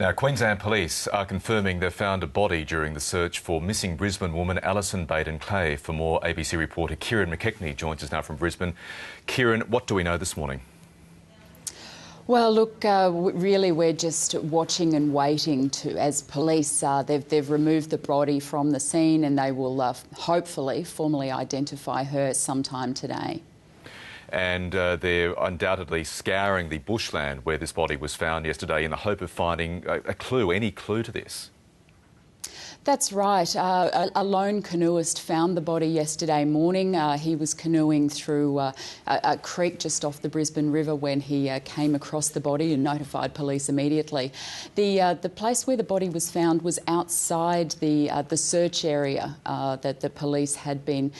Now, Queensland police are confirming they've found a body during the search for missing Brisbane woman Allison Baden-Clay. For more, ABC reporter Kieran McKechnie joins us now from Brisbane. Kieran, what do we know this morning? Well, look, really we're just watching and waiting as police, they've removed the body from the scene and they will hopefully formally identify her sometime today. And they're undoubtedly scouring the bushland where this body was found yesterday in the hope of finding a clue, any clue to this. That's right. A lone canoeist found the body yesterday morning. He was canoeing through a creek just off the Brisbane River when he came across the body and notified police immediately. The place where the body was found was outside the search area that the police had been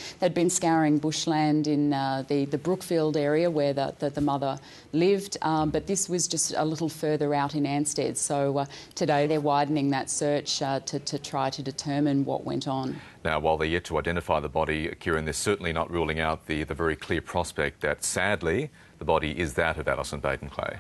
scouring bushland in the Brookfield area where the mother lived, but this was just a little further out in Anstead. So today they're widening that search to try to determine what went on. Now, while they're yet to identify the body, Kieran, they're certainly not ruling out the very clear prospect that, sadly, the body is that of Allison Baden-Clay.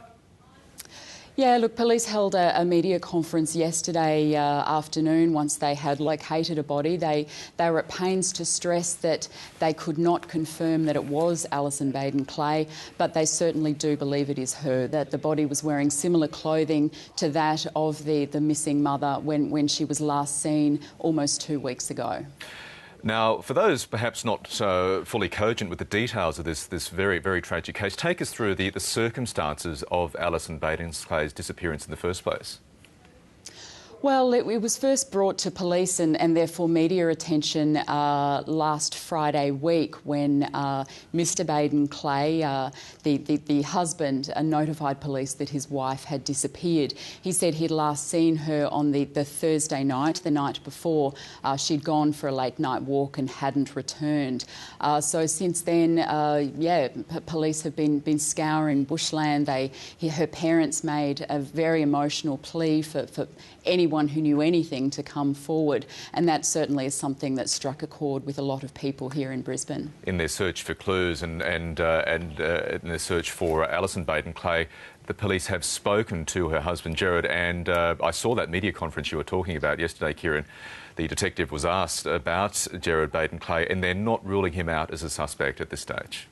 Yeah, look, police held a media conference yesterday afternoon once they had located a body. They were at pains to stress that they could not confirm that it was Allison Baden-Clay, but they certainly do believe it is her, that the body was wearing similar clothing to that of the missing mother when she was last seen almost 2 weeks ago. Now, for those perhaps not fully cogent with the details of this very, very tragic case, take us through the circumstances of Allison Baden-Clay's disappearance in the first place. Well, it was first brought to police and therefore media attention last Friday week when Mr Baden-Clay, the husband, notified police that his wife had disappeared. He said he'd last seen her on the Thursday night, the night before. She'd gone for a late night walk and hadn't returned. So since then, police have been scouring bushland. Her parents made a very emotional plea for anyone who knew anything to come forward, and that certainly is something that struck a chord with a lot of people here in Brisbane. In their search for clues and in their search for Allison Baden-Clay, the police have spoken to her husband Jared, and I saw that media conference you were talking about yesterday, Kieran. The detective was asked about Jared Baden-Clay, and they're not ruling him out as a suspect at this stage.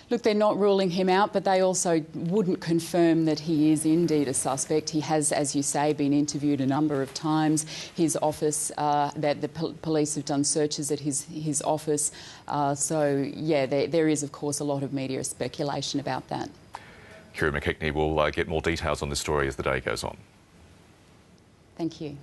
Look, they're not ruling him out, but they also wouldn't confirm that he is indeed a suspect. He has, as you say, been interviewed a number of times. His office, that the police have done searches at his office. So, yeah, there is, of course, a lot of media speculation about that. Kieran McKechnie will get more details on this story as the day goes on. Thank you.